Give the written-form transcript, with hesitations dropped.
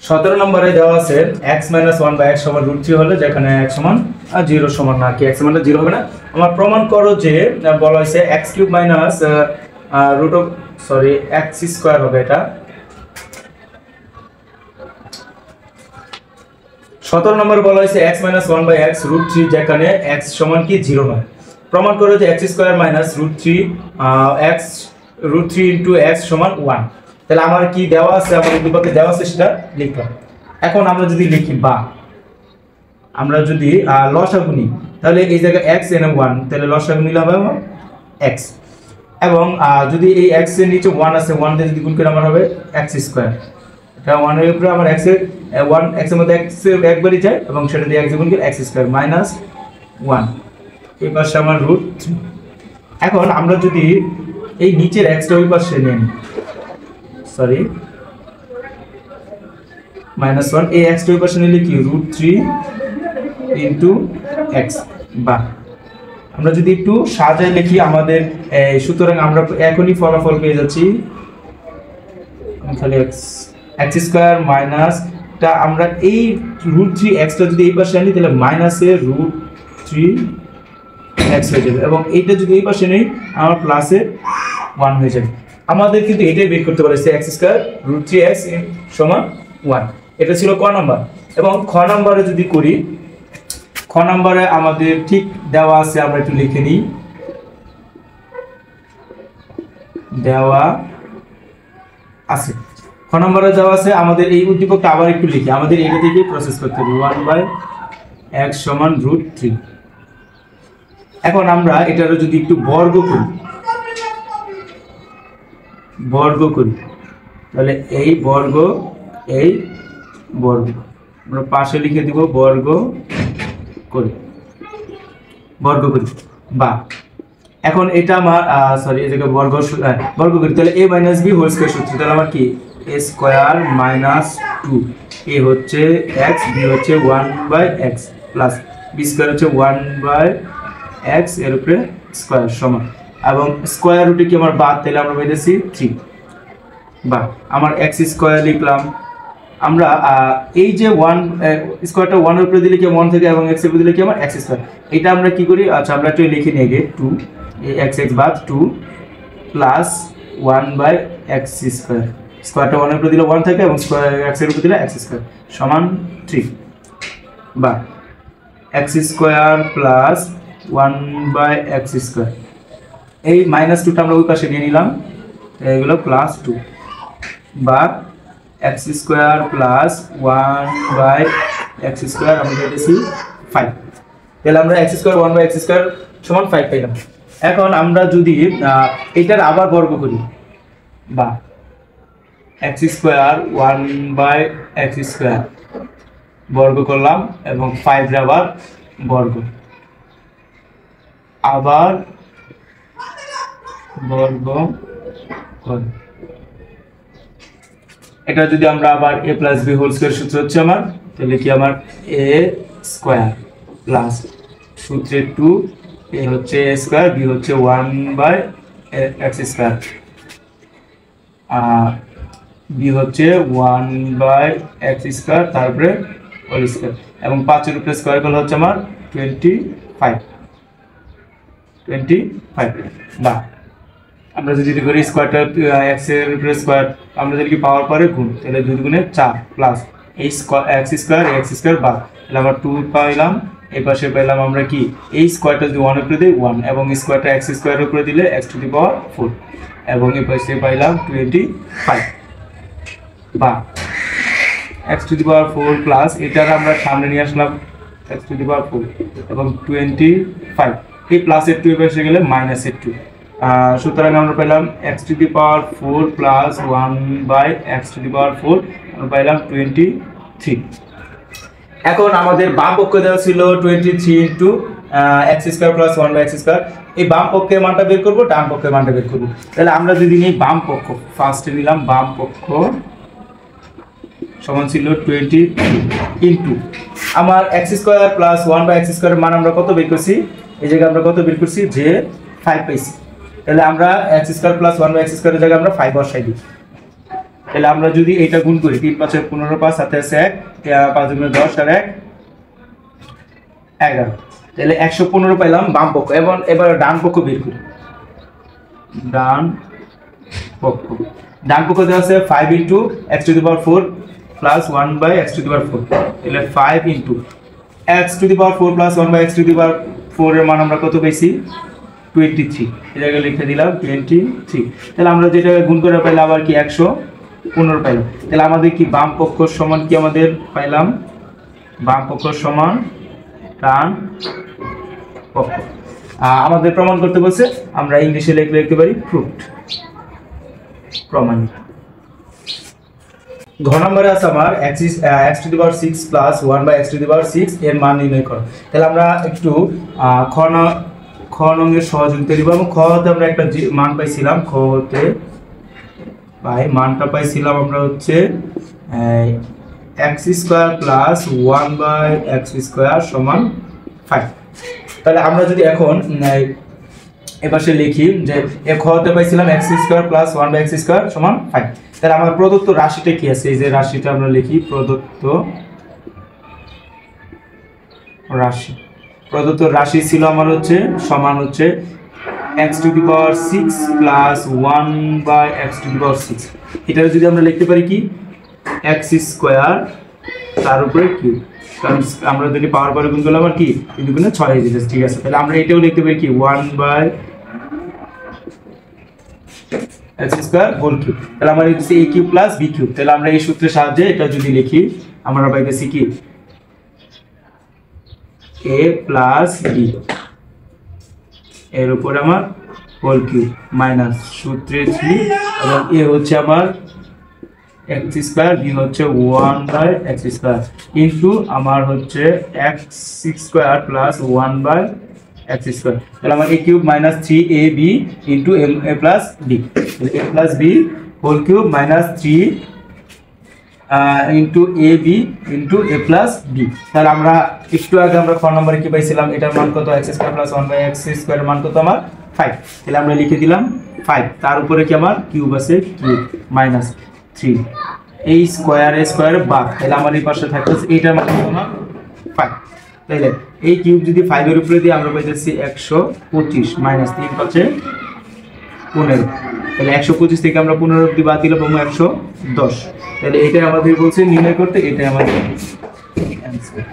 17 নম্বরে দেওয়া আছে x - 1/x সমান √3 হলে যেখানে x সমান 0 সমান না, কি x সমান 0 হবে না। আমার প্রমাণ করো যে বলা হয়েছে x³ মাইনাস x² হবে। এটা 17 নম্বরে বলা হয়েছে x - 1/x √3 যেখানে x সমান কি 0 নয়। প্রমাণ করো যে x² মাইনাস √3 ইনটু x সমান 1। তাহলে আমার কি দেওয়া আছে, আমাদের বিপক্ষে দেওয়া আছে সেটা লিখলাম। এখন আমরা যদি লিখি বা আমরা যদি লসাগু নিই, তাহলে এই জায়গায় x এনে 1, তাহলে লসাগু নিলে হবে x। এবং যদি এই x এর নিচে 1 আছে, 1 দিয়ে যদি গুণ করে আমার হবে x²। এটা 1 এর উপরে আমার x এর 1 x এর মধ্যে x একবারই যায় এবং সেটা দিয়ে x গুণ করে x² মাইনাস 1। এই পাশে আমার √3। এখন আমরা যদি এই নিচের x টা ওই পাশে নিয়ে নিই, সরি -1, এই x টা ওই পাশে নিলে কি √3 ইনটু x। বা আমরা যদি একটু সাজায় লিখি আমাদের, সুতরাং আমরা এখনই ফলাফল পেয়ে যাচ্ছি। তাহলে x² মাইনাস টা আমরা এই √3 x টা যদি এই পাশে আনি তাহলে মাইনাসে √3 x হয়ে যাবে, এবং এইটা যদি এই পাশে নেই আমার প্লাসে 1 হয়ে যাবে। আমাদের কিন্তু এটাই বের করতে বলেছে x² √3x সমান 1। এটা ছিল ক নাম্বার। এবং খ নাম্বারে যদি করি, খ নাম্বারে আমাদের ঠিক দেওয়া আছে, আমরা একটু লিখে নিই। দেওয়া আছে খ নাম্বারে দেওয়া আছে আমাদের এই উদ্দীপকটা আবার একটু লিখি, আমাদের এটা থেকে প্রসেস করতে হবে 1/x সমান √3। এখন আমরা এটার যদি একটু বর্গ করি তাহলে এই বর্গ আমরা পাশে লিখে দিব বর্গ করি বা এখন এটা আমার এই জায়গায় বর্গ করি, তাহলে a - b হোল স্কয়ার সূত্র। তাহলে আমার কি a² - 2, a হচ্ছে x, b হচ্ছে 1/x প্লাস b² হচ্ছে 1/x এর উপরে স্কয়ার সমান, এবং স্কয়ার রুটে কি আমার বাদ, তাহলে আমরা পেয়েছি 3। বা আমার x² লিখলাম। আমরা এই যে 1 স্কয়ারটা 1 এর উপরে দিলে কি 1 থেকে, এবং x এর উপরে দিলে কি আমার x²। এটা আমরা কি করি, আচ্ছা আমরা একটু লিখে নিই আগে 2 x বাদ 2 প্লাস 1/x²। স্কয়ারটা 1 এর উপরে দিলে 1 থাকে এবং স্কয়ার x এর উপরে দিলে x² সমান 3। বা x² প্লাস 1/x², এই -2টা আমরা ওই পাশে নিয়ে নিলাম, এগুলো প্লাস 2। বা x² প্লাস 1/x² আমরা পেয়েছি 5। তাহলে আমরা x² 1/x² সমান 5 পেলাম। এখন আমরা যদি এটার আবার বর্গ করি, বা x² 1/x² বর্গ করলাম এবং 5 এর আবার বর্গ করি। এটা যদি আমরা আবার a + b হোল স্কয়ার সূত্র হচ্ছে আমার, তাহলে কি আমার a² প্লাস সূত্রে 2, a হচ্ছে a², b হচ্ছে 1/x², b হচ্ছে 1/x², তারপরে হোল স্কয়ার, এবং 5 এর উপরে স্কয়ার করলে হচ্ছে আমার 25। বা আমরা যদি করি স্কয়ারটা x এর উপরে স্কয়ার, আমরা যদি কি পাওয়ার পরে গুণ, তাহলে 2 গুণে 4 প্লাস এই x² বাদ, তাহলে আমরা 2 পাইলাম। এই পাশে পেলাম আমরা কি, এই স্কয়ারটা যদি 1 এর উপরে দিই 1, এবং স্কয়ারটা x² এর উপরে দিলে x⁴, এবং এই পাশে পাইলাম 25। বা x⁴ প্লাস এটার আমরা সামনে নিয়ে আসলাম x⁴, এবং 25, এই প্লাসের 2 এসে গেলে মাইনাসের 2। সুতরাং আমরা পেলাম x⁴ প্লাস 1/x⁴, আমরা পেলাম 23। এখন আমাদের বাম পক্ষ দেওয়া ছিল 23 ইনটু x² প্লাস 1/x²। এই বাম পক্ষের মানটা বের করব, ডান পক্ষের মানটা বের করব। তাহলে আমরা যদি নিই বাম পক্ষ, ফার্স্টে নিলাম বাম পক্ষ সমান ছিল 23 ইনটু আমার x² প্লাস 1/x² এর মান আমরা কত বের করছি, এই জায়গায় আমরা কত বের করছি, যে 5 পাইছি। তাহলে আমরা x² প্লাস 1/x² এর জায়গায় আমরা 5 বসাই দিই। তাহলে আমরা যদি এটা গুণ করি 3 5 15 5 সাথে আছে 1 5 গুণে 10 আর 1 11, তাহলে 115 পাইলাম বাম পক্ষ। এবং এবার ডান পক্ষ বের করি। ডান পক্ষ দেওয়া আছে 5 into x to the power 4 plus 1 by x to the power 4, তাহলে 5 into x to the power 4 plus 1 by x to the power 4 এর মান আমরা কত পেয়েছি 23, এই জায়গায় লিখে দিলাম 23। তাহলে আমরা যেটা গুণ করে পাইলাম আবার কি 115 পাইলাম। তাহলে আমাদের কি বাম পক্ষ সমান কি আমাদের পাইলাম বাম পক্ষ সমান ডান পক্ষ। আমাদের প্রমাণ করতে বলছে, আমরা ইংলিশে লিখতে পারি প্রুভড, প্রমাণিত। ঘ নম্বরে আছে আমার x to the power 6 plus 1 by x to the power 6 এর মান নির্ণয় করো। তাহলে আমরা একটু খ নংয়ের সহযোগিতা দিব এবং খ হতে আমরা একটা মান পাইছিলাম, খ হতে মানটা পাইছিলাম আমরা হচ্ছে x square plus 1 by x square সমান 5। তাহলে আমরা যদি এখন এপাশে লিখি যে খ হতে পাইছিলাম x square plus 1 by x square সমান 5। তাহলে আমার প্রদত্ত রাশিটা কি আছে, এই যে রাশিটা আমরা লিখি প্রদত্ত রাশি ছিল আমার হচ্ছে সমান হচ্ছে x to the power 6 plus 1 by x to the power 6। এটা যদি আমরা লিখতে পারি কি x স্কয়ার তার উপরে কিউব, কারণ আমরা যদি পাওয়ার পরে গুণ করলে আবার কি 3 গুণে 6 হয়ে যাচ্ছে। ঠিক আছে, তাহলে আমরা এটাও লিখতে পারি কি 1 by x square whole cube. তাহলে আমরা লিখছি a cube plus b cube. তাহলে আমরা এই সূত্রের সাহায্যে এটা যদি লিখি আমরা পাইতেছি কি a প্লাস b এর উপর আমার হোল কিউব মাইনাস সূত্রে 3 এবং a হচ্ছে আমার x স্কয়ার, b হচ্ছে 1 বাই x স্কয়ার ইনটু আমার হচ্ছে x square plus 1 by x square. তাহলে আমার a cube minus 3ab into a plus b, তাহলে a plus b whole cube minus 3 into ab into a plus b। তাহলে আমরা একটু আগে আমরা খ নম্বরে কি পাইছিলাম, এটার মান কত x square plus 1 by x square মান কত আমার 5। তাহলে আমরা লিখে দিলাম 5, তার উপরে কি আমার কিউব আছে কিউব মাইনাস 3 এই স্কয়ার বাদ। তাহলে আমার এই পাশে থাকতেছে এইটার মান কত না 5। তাহলে এই কিউব যদি 5 এর উপরে দিয়ে আমরা পাইতেছি 125 মাইনাস 3 পাচ্ছে 15। তাহলে 125 থেকে আমরা 15 অবধি বাদ দিলে পাবো 110। তাহলে এটাই আমাদের বলছে নির্ণয় করতে, এটাই আমাদের অ্যান্সার।